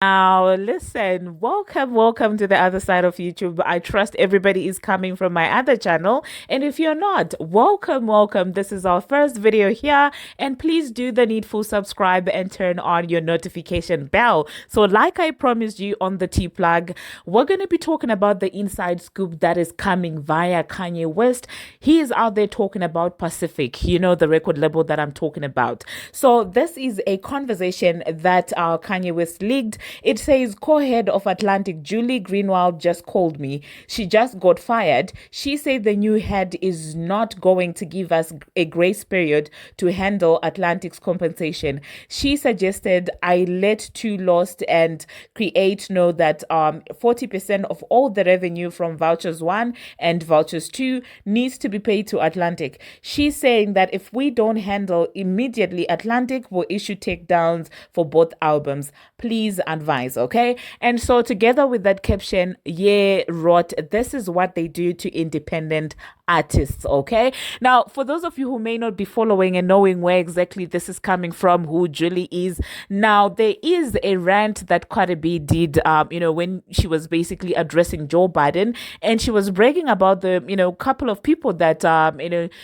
Now, listen, welcome to the other side of YouTube. I trust everybody is coming from my other channel. And if you're not, welcome. This is our first video here. And please do the needful subscribe and turn on your notification bell. So, like I promised you on the T plug, we're going to be talking about the inside scoop that is coming via Kanye West. He is out there talking about Pacific, the record label that I'm talking about. So, this is a conversation that Kanye West leaked. It says co-head of Atlantic Julie Greenwald just called me. She just got fired. She said the new head is not going to give us a grace period to handle Atlantic's compensation. She suggested I let Two Lost and Create know that 40% of all the revenue from Vouchers 1 and Vouchers 2 needs to be paid to Atlantic. She's saying that if we don't handle immediately, Atlantic will issue takedowns for both albums. Please advise, okay? And so together with that caption, yeah, rot, this is what they do to independent artists, okay? Now, for those of you who may not be following and knowing where exactly this is coming from, who Julie is, now there is a rant that Cardi B did, when she was basically addressing Joe Biden, and she was bragging about the, couple of people that,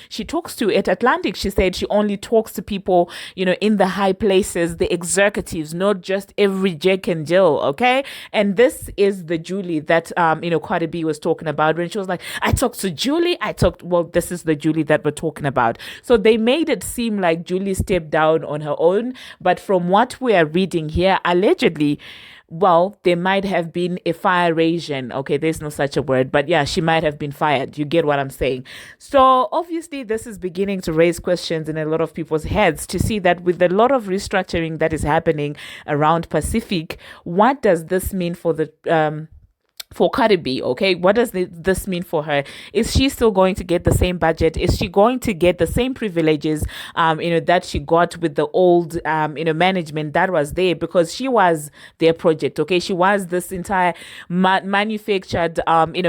she talks to at Atlantic. She said she only talks to people, in the high places, the executives, not just every Jack and Jill, okay? And this is the Julie that, Cardi B was talking about when she was like, I talked to Julie, this is the Julie that we're talking about. So they made it seem like Julie stepped down on her own. But from what we are reading here, allegedly, well, there might have been a firation. Okay, there's no such a word, but yeah, she might have been fired. You get what I'm saying? So obviously, this is beginning to raise questions in a lot of people's heads to see that with a lot of restructuring that is happening around Pacific, what does this mean for Cardi B, okay? What does this mean for her? Is she still going to get the same budget? Is she going to get the same privileges, that she got with the old, management that was there? Because she was their project, okay? She was this entire manufactured,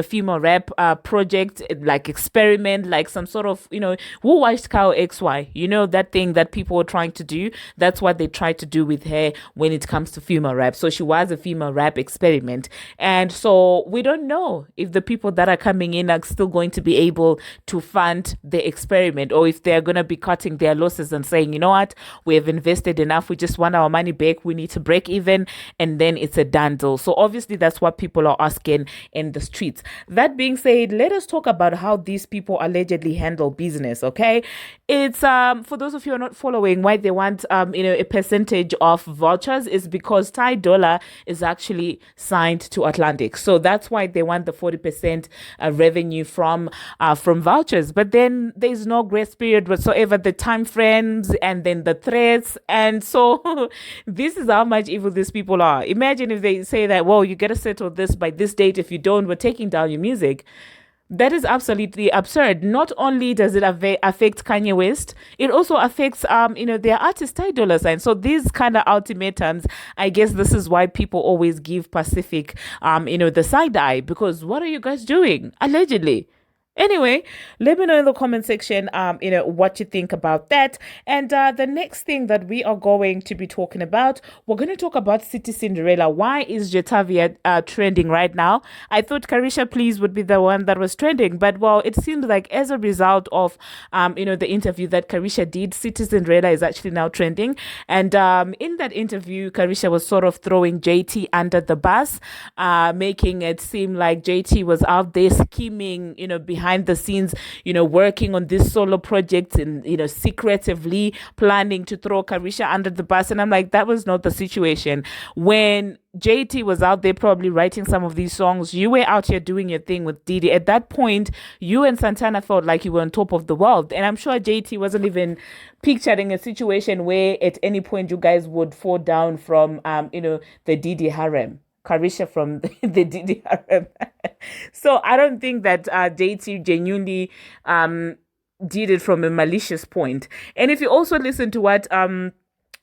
female rap project, like experiment, like some sort of, who watched Cow XY? That thing that people were trying to do? That's what they tried to do with her when it comes to female rap. So she was a female rap experiment. And so we don't know if the people that are coming in are still going to be able to fund the experiment, or if they're going to be cutting their losses and saying, you know what, we have invested enough, we just want our money back, we need to break even, and then it's a done deal. So obviously that's what people are asking in the streets. That being said, let us talk about how these people allegedly handle business, okay? It's for those of you who are not following, why they want a percentage of vouchers is because Ty Dollar is actually signed to Atlantic. So that's why they want the 40% revenue from vouchers. But then there's no grace period whatsoever, the time frames and then the threats. And so this is how much evil these people are. Imagine if they say that, well, you got to settle this by this date. If you don't, we're taking down your music. That is absolutely absurd. Not only does it affect Kanye West, it also affects their artist Ty Dolla $ign. So these kind of ultimatums, I guess this is why people always give Pacific the side eye, because what are you guys doing? Allegedly. Anyway, let me know in the comment section, what you think about that. And the next thing that we are going to be talking about, we're going to talk about City Cinderella. Why is Jetavia trending right now? I thought Caresha Please would be the one that was trending, but well, it seems like as a result of, the interview that Caresha did, City Cinderella is actually now trending. And in that interview, Caresha was sort of throwing JT under the bus, making it seem like JT was out there scheming, behind the scenes, working on this solo project and, secretively planning to throw Caresha under the bus. And I'm like, that was not the situation. When JT was out there probably writing some of these songs, you were out here doing your thing with Diddy. At that point, you and Santana felt like you were on top of the world. And I'm sure JT wasn't even picturing a situation where at any point you guys would fall down from, the Diddy harem. Caresha from the Diddy harem. So I don't think that JT genuinely did it from a malicious point. And if you also listen to what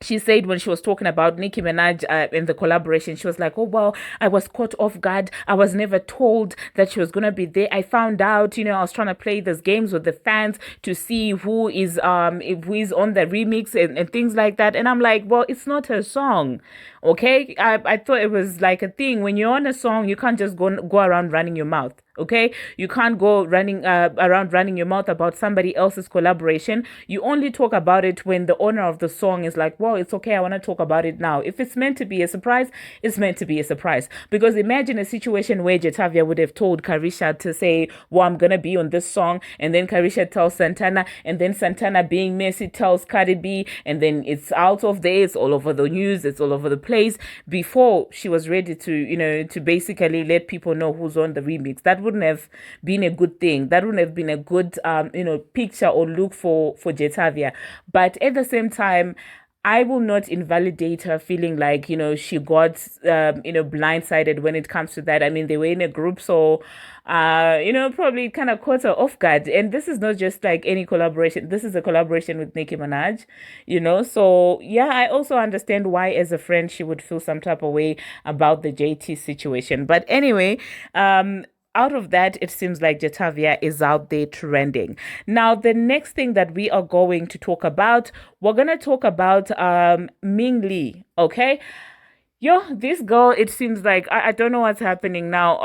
she said when she was talking about Nicki Minaj in the collaboration, she was like, oh, well, I was caught off guard. I was never told that she was going to be there. I found out, I was trying to play these games with the fans to see who is on the remix and things like that. And I'm like, well, it's not her song. Okay, I thought it was like a thing. When you're on a song, you can't just go around running your mouth. Okay, you can't go running around running your mouth about somebody else's collaboration. You only talk about it when the owner of the song is like, well, it's okay, I want to talk about it now. If it's meant to be a surprise, it's meant to be a surprise. Because imagine a situation where Jetavia would have told Caresha to say, well, I'm gonna be on this song, and then Caresha tells Santana, and then Santana, being messy, tells Cardi B, and then it's out of there, it's all over the news, it's all over the place, before she was ready to, to basically let people know who's on the remix. That wouldn't have been a good thing. That wouldn't have been a good, picture or look for Jetavia. But at the same time, I will not invalidate her feeling like, she got, blindsided when it comes to that. I mean, they were in a group, so, probably kind of caught her off guard. And this is not just like any collaboration. This is a collaboration with Nicki Minaj, So, yeah, I also understand why, as a friend, she would feel some type of way about the JT situation. But anyway, out of that, it seems like Jetavia is out there trending. Now, the next thing that we are going to talk about, we're going to talk about Ming Lee, okay? Yo, this girl, it seems like I don't know what's happening now.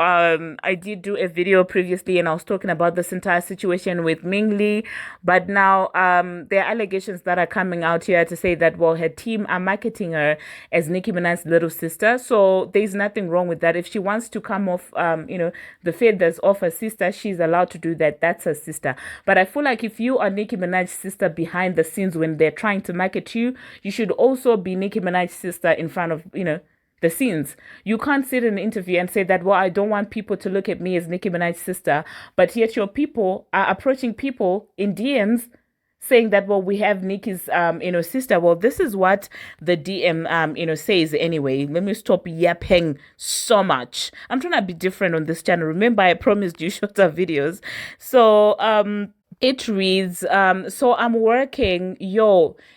I did do a video previously and I was talking about this entire situation with Ming Lee, but now there are allegations that are coming out here to say that, well, her team are marketing her as Nicki Minaj's little sister. So there's nothing wrong with that. If she wants to come off the feathers of her sister, she's allowed to do that. That's her sister. But I feel like if you are Nicki Minaj's sister behind the scenes when they're trying to market you, you should also be Nicki Minaj's sister in front of, the scenes. You can't sit in an interview and say that, well, I don't want people to look at me as Nicki Minaj's sister, but yet your people are approaching people in DMs saying that, well, we have Nicki's, sister. Well, this is what the DM, says anyway. Let me stop yapping so much. I'm trying to be different on this channel. Remember, I promised you shorter videos. So, it reads, so I'm working,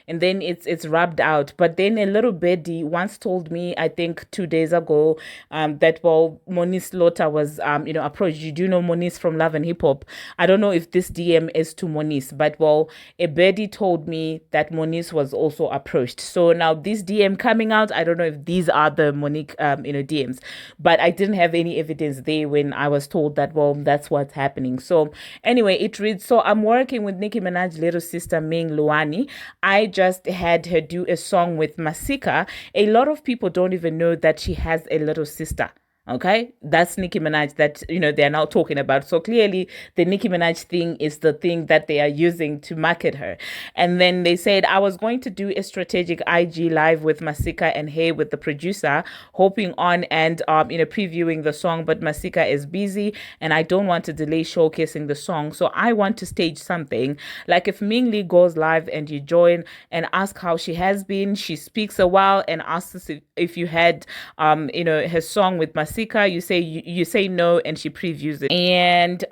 and then it's rubbed out. But then a little birdie once told me, I think 2 days ago, that, well, Moniz Slaughter was, approached. You do know Moniz from Love and Hip Hop. I don't know if this DM is to Moniz, but, well, a birdie told me that Moniz was also approached. So now this DM coming out, I don't know if these are the Monique, DMs, but I didn't have any evidence there when I was told that, well, that's what's happening. So anyway, it reads, so I'm working with Nicki Minaj's little sister, Ming Luani. I just had her do a song with Masika. A lot of people don't even know that she has a little sister. Okay, that's Nicki Minaj that, they're now talking about. So clearly the Nicki Minaj thing is the thing that they are using to market her. And then they said, I was going to do a strategic IG live with Masika and Hey with the producer, hoping on and, previewing the song, but Masika is busy and I don't want to delay showcasing the song. So I want to stage something. Like if Ming Lee goes live and you join and ask how she has been, she speaks a while and asks us if you had, her song with Masika. You say no, and she previews it, and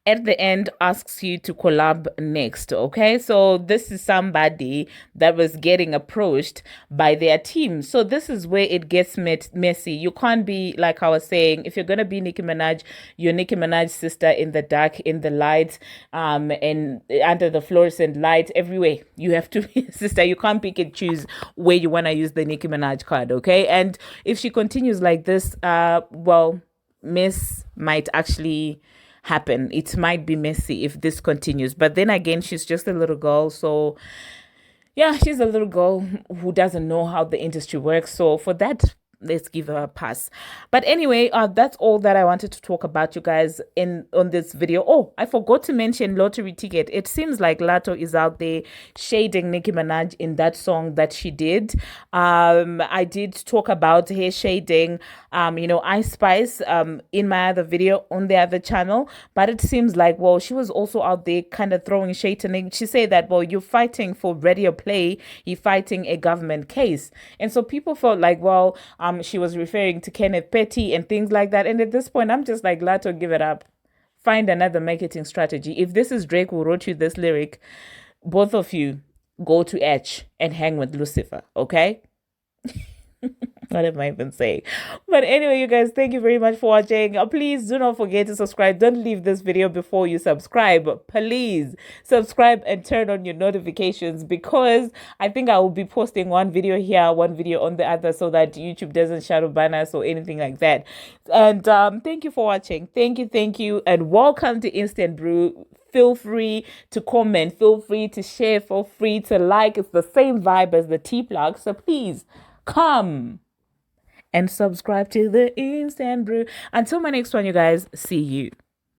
at the end asks you to collab next. Okay, so this is somebody that was getting approached by their team. So this is where it gets messy. You can't be, like I was saying, if you're gonna be Nicki Minaj, you're Nicki Minaj's sister in the dark, in the light, and under the fluorescent light, everywhere. You have to be a sister. You can't pick and choose where you wanna use the Nicki Minaj card. Okay, and if she continues like this, well, mess might actually happen. It might be messy if this continues. But then again, she's just a little girl. So yeah, she's a little girl who doesn't know how the industry works. So for that, let's give her a pass. But anyway, that's all that I wanted to talk about, you guys, on this video. Oh, I forgot to mention lottery ticket. It seems like Latto is out there shading Nicki Minaj in that song that she did. I did talk about her shading Ice Spice in my other video on the other channel, but it seems like, well, she was also out there kind of throwing shade to Nicki. She said that, well, you're fighting for radio play, you're fighting a government case. And so people felt like, well, she was referring to Kenneth Petty and things like that. And at this point, I'm just like, Latto, give it up. Find another marketing strategy. If this is Drake who wrote you this lyric, both of you go to Edge and hang with Lucifer, okay? What am I even saying? But anyway, you guys, thank you very much for watching. Please do not forget to subscribe. Don't leave this video before you subscribe. Please subscribe and turn on your notifications, because I think I will be posting one video here, one video on the other, so that YouTube doesn't shadow ban us or anything like that. And thank you for watching. Thank you, and welcome to Instant Brew. Feel free to comment, feel free to share, feel free to like. It's the same vibe as the tea plug, so please come and subscribe to the Instant Brew. Until my next one, you guys, see you.